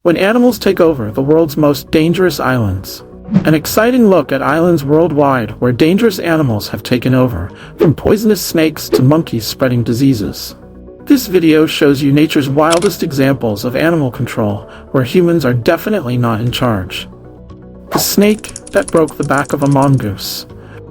When animals take over the world's most dangerous islands. An exciting look at islands worldwide where dangerous animals have taken over, from poisonous snakes to monkeys spreading diseases. This video shows you nature's wildest examples of animal control, where humans are definitely not in charge. The snake that broke the back of a mongoose.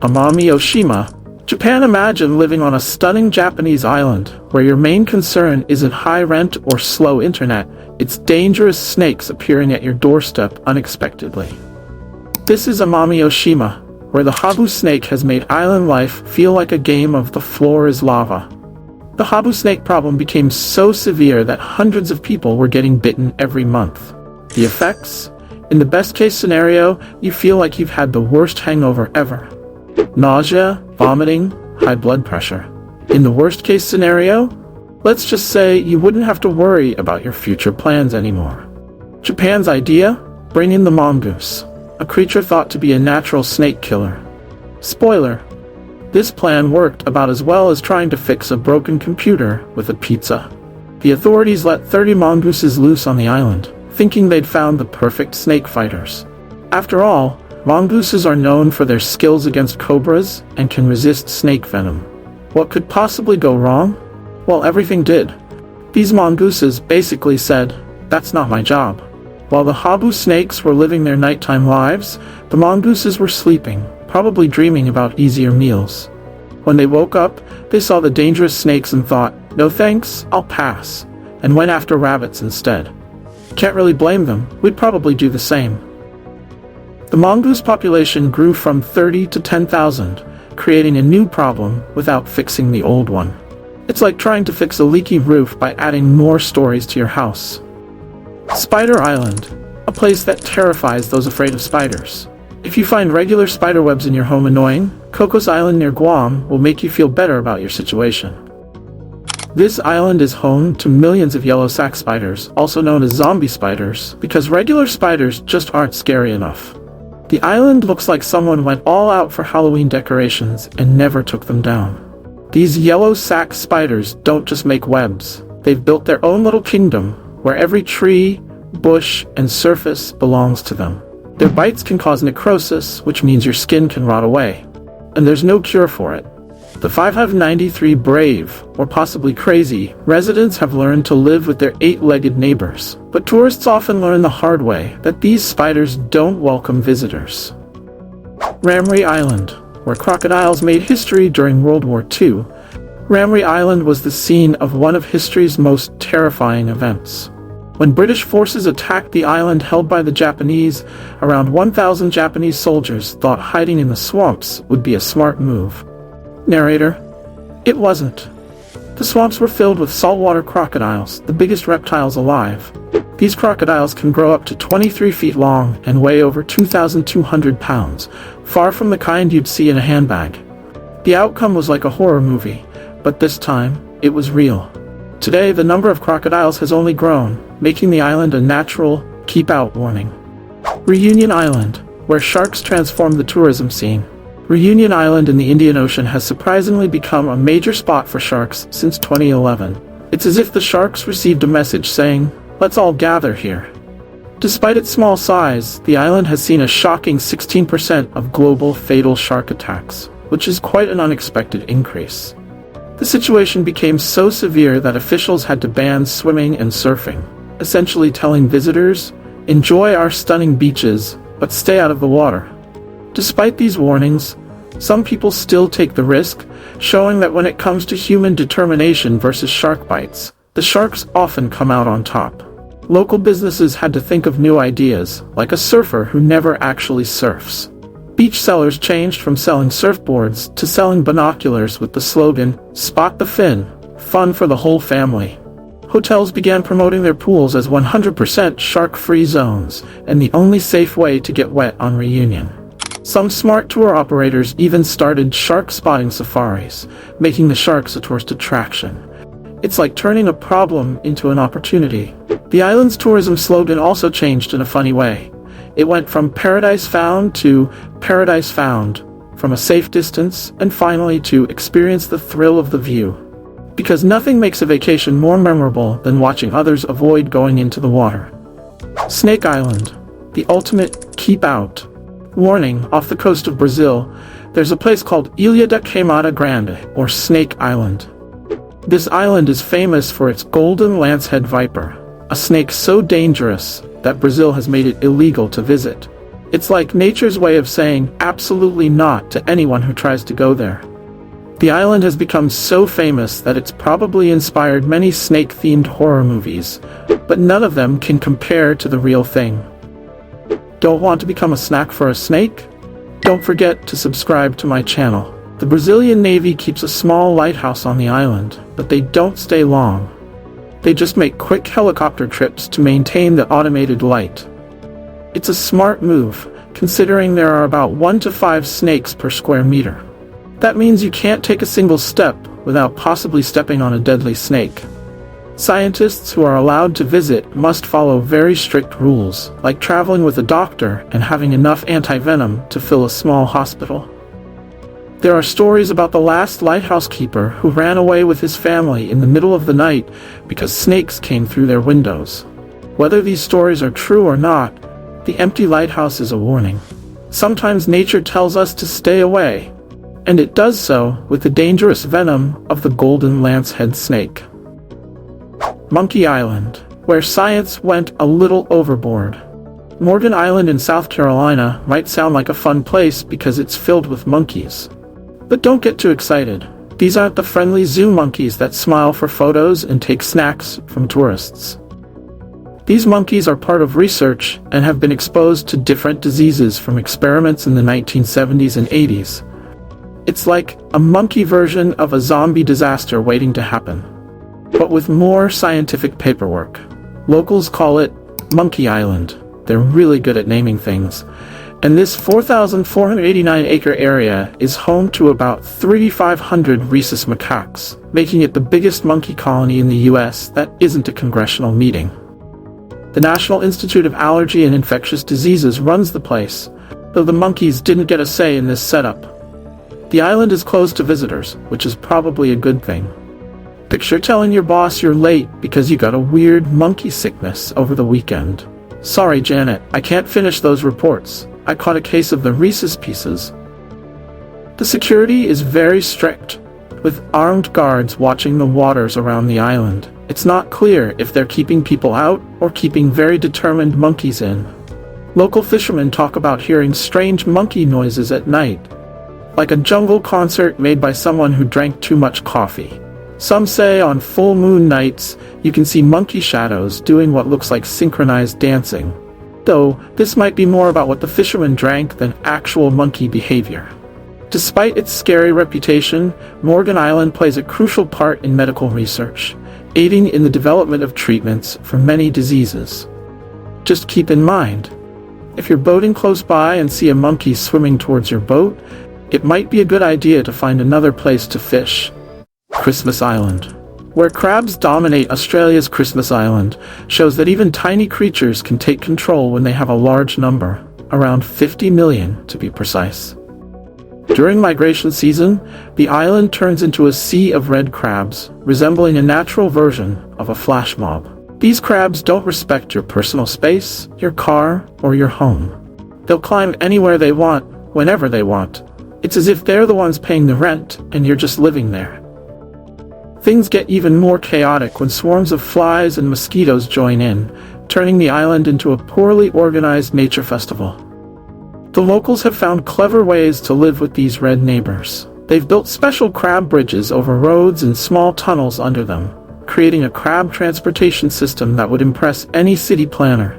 Aima Island, Japan. Imagine living on a stunning Japanese island, where your main concern isn't high rent or slow internet, it's dangerous snakes appearing at your doorstep unexpectedly. This is Aima Island, where the habu snake has made island life feel like a game of the floor is lava. The habu snake problem became so severe that hundreds of people were getting bitten every month. The effects? In the best case scenario, you feel like you've had the worst hangover ever. Nausea, vomiting, high blood pressure. In the worst case scenario, let's just say you wouldn't have to worry about your future plans anymore. Japan's idea? Bring in the mongoose, a creature thought to be a natural snake killer. Spoiler: this plan worked about as well as trying to fix a broken computer with a pizza. The authorities let 30 mongooses loose on the island, thinking they'd found the perfect snake fighters. After all, mongooses are known for their skills against cobras and can resist snake venom. What could possibly go wrong? Well, everything did. These mongooses basically said, "That's not my job." While the habu snakes were living their nighttime lives, the mongooses were sleeping, probably dreaming about easier meals. When they woke up, they saw the dangerous snakes and thought, "No thanks, I'll pass," and went after rabbits instead. Can't really blame them, we'd probably do the same. The mongoose population grew from 30 to 10,000, creating a new problem without fixing the old one. It's like trying to fix a leaky roof by adding more stories to your house. Spider Island, a place that terrifies those afraid of spiders. If you find regular spider webs in your home annoying, Cocos Island near Guam will make you feel better about your situation. This island is home to millions of yellow sac spiders, also known as zombie spiders, because regular spiders just aren't scary enough. The island looks like someone went all out for Halloween decorations and never took them down. These yellow sac spiders don't just make webs, they've built their own little kingdom, where every tree, bush, and surface belongs to them. Their bites can cause necrosis, which means your skin can rot away. And there's no cure for it. The 593 brave, or possibly crazy, residents have learned to live with their 8-legged neighbors, but tourists often learn the hard way that these spiders don't welcome visitors. Ramri Island, where crocodiles made history during World War II. Ramri Island was the scene of one of history's most terrifying events. When British forces attacked the island held by the Japanese, around 1,000 Japanese soldiers thought hiding in the swamps would be a smart move. Narrator: it wasn't. The swamps were filled with saltwater crocodiles, the biggest reptiles alive. These crocodiles can grow up to 23 feet long and weigh over 2,200 pounds, far from the kind you'd see in a handbag. The outcome was like a horror movie, but this time, it was real. Today, the number of crocodiles has only grown, making the island a natural keep-out warning. Reunion Island, where sharks transform the tourism scene. Reunion Island in the Indian Ocean has surprisingly become a major spot for sharks since 2011. It's as if the sharks received a message saying, "Let's all gather here." Despite its small size, the island has seen a shocking 16% of global fatal shark attacks, which is quite an unexpected increase. The situation became so severe that officials had to ban swimming and surfing, essentially telling visitors, "Enjoy our stunning beaches, but stay out of the water." Despite these warnings, some people still take the risk, showing that when it comes to human determination versus shark bites, the sharks often come out on top. Local businesses had to think of new ideas, like a surfer who never actually surfs. Beach sellers changed from selling surfboards to selling binoculars with the slogan, "Spot the fin, fun for the whole family." Hotels began promoting their pools as 100% shark-free zones, and the only safe way to get wet on Reunion. Some smart tour operators even started shark spotting safaris, making the sharks a tourist attraction. It's like turning a problem into an opportunity. The island's tourism slogan also changed in a funny way. It went from Paradise Found to Paradise Found, from a safe distance, and finally to experience the thrill of the view. Because nothing makes a vacation more memorable than watching others avoid going into the water. Snake Island, the ultimate keep out. Warning, off the coast of Brazil, there's a place called Ilha da Queimada Grande, or Snake Island. This island is famous for its golden lancehead viper, a snake so dangerous that Brazil has made it illegal to visit. It's like nature's way of saying absolutely not to anyone who tries to go there. The island has become so famous that it's probably inspired many snake-themed horror movies, but none of them can compare to the real thing. Don't want to become a snack for a snake? Don't forget to subscribe to my channel. The Brazilian Navy keeps a small lighthouse on the island, but they don't stay long. They just make quick helicopter trips to maintain the automated light. It's a smart move, considering there are about 1 to 5 snakes per square meter. That means you can't take a single step without possibly stepping on a deadly snake. Scientists who are allowed to visit must follow very strict rules, like traveling with a doctor and having enough anti-venom to fill a small hospital. There are stories about the last lighthouse keeper who ran away with his family in the middle of the night because snakes came through their windows. Whether these stories are true or not, the empty lighthouse is a warning. Sometimes nature tells us to stay away, and it does so with the dangerous venom of the golden lancehead snake. Monkey Island, where science went a little overboard. Morgan Island in South Carolina might sound like a fun place because it's filled with monkeys. But don't get too excited. These aren't the friendly zoo monkeys that smile for photos and take snacks from tourists. These monkeys are part of research and have been exposed to different diseases from experiments in the 1970s and 80s. It's like a monkey version of a zombie disaster waiting to happen, but with more scientific paperwork. Locals call it Monkey Island. They're really good at naming things. And this 4,489-acre area is home to about 3,500 rhesus macaques, making it the biggest monkey colony in the US that isn't a congressional meeting. The National Institute of Allergy and Infectious Diseases runs the place, though the monkeys didn't get a say in this setup. The island is closed to visitors, which is probably a good thing. Picture telling your boss you're late because you got a weird monkey sickness over the weekend. Sorry, Janet, I can't finish those reports. I caught a case of the rhesus pieces. The security is very strict, with armed guards watching the waters around the island. It's not clear if they're keeping people out or keeping very determined monkeys in. Local fishermen talk about hearing strange monkey noises at night, like a jungle concert made by someone who drank too much coffee. Some say on full moon nights, you can see monkey shadows doing what looks like synchronized dancing. Though, this might be more about what the fishermen drank than actual monkey behavior. Despite its scary reputation, Morgan Island plays a crucial part in medical research, aiding in the development of treatments for many diseases. Just keep in mind, if you're boating close by and see a monkey swimming towards your boat, it might be a good idea to find another place to fish. Christmas Island, where crabs dominate. Australia's Christmas Island shows that even tiny creatures can take control when they have a large number, around 50 million to be precise. During migration season, the island turns into a sea of red crabs, resembling a natural version of a flash mob. These crabs don't respect your personal space, your car, or your home. They'll climb anywhere they want, whenever they want. It's as if they're the ones paying the rent, and you're just living there. Things get even more chaotic when swarms of flies and mosquitoes join in, turning the island into a poorly organized nature festival. The locals have found clever ways to live with these red neighbors. They've built special crab bridges over roads and small tunnels under them, creating a crab transportation system that would impress any city planner.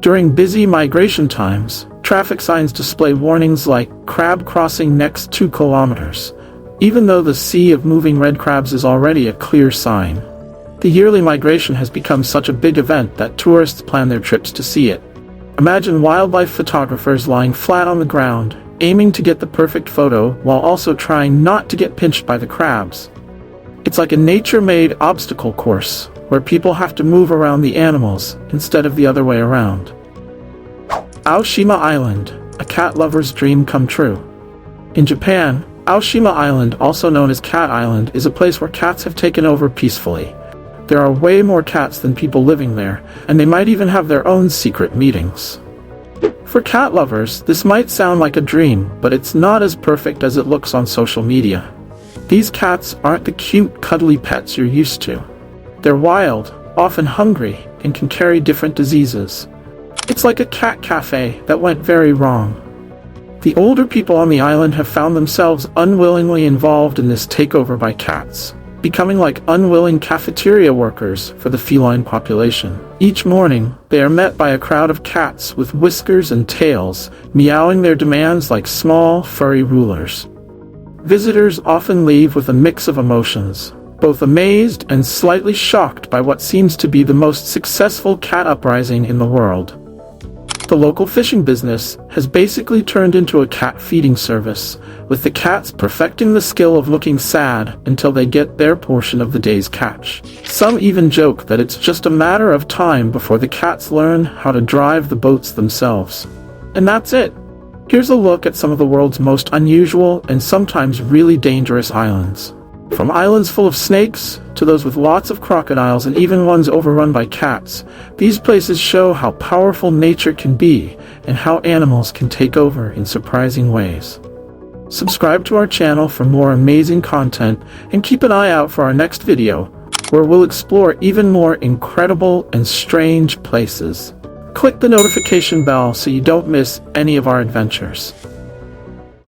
During busy migration times, traffic signs display warnings like crab crossing next 2 kilometers, even though the sea of moving red crabs is already a clear sign. The yearly migration has become such a big event that tourists plan their trips to see it. Imagine wildlife photographers lying flat on the ground, aiming to get the perfect photo while also trying not to get pinched by the crabs. It's like a nature-made obstacle course, where people have to move around the animals instead of the other way around. Aoshima Island, a cat lover's dream come true. In Japan, Aoshima Island, also known as Cat Island, is a place where cats have taken over peacefully, There are way more cats than people living there, and they might even have their own secret meetings. For cat lovers, this might sound like a dream, but it's not as perfect as it looks on social media. These cats aren't the cute, cuddly pets you're used to. They're wild, often hungry, and can carry different diseases. It's like a cat cafe that went very wrong. The older people on the island have found themselves unwillingly involved in this takeover by cats, becoming like unwilling cafeteria workers for the feline population. Each morning, they are met by a crowd of cats with whiskers and tails, meowing their demands like small, furry rulers. Visitors often leave with a mix of emotions, both amazed and slightly shocked by what seems to be the most successful cat uprising in the world. The local fishing business has basically turned into a cat feeding service, with the cats perfecting the skill of looking sad until they get their portion of the day's catch. Some even joke that it's just a matter of time before the cats learn how to drive the boats themselves. And that's it. Here's a look at some of the world's most unusual and sometimes really dangerous islands. From islands full of snakes, to those with lots of crocodiles and even ones overrun by cats, these places show how powerful nature can be and how animals can take over in surprising ways. Subscribe to our channel for more amazing content and keep an eye out for our next video, where we'll explore even more incredible and strange places. Click the notification bell so you don't miss any of our adventures.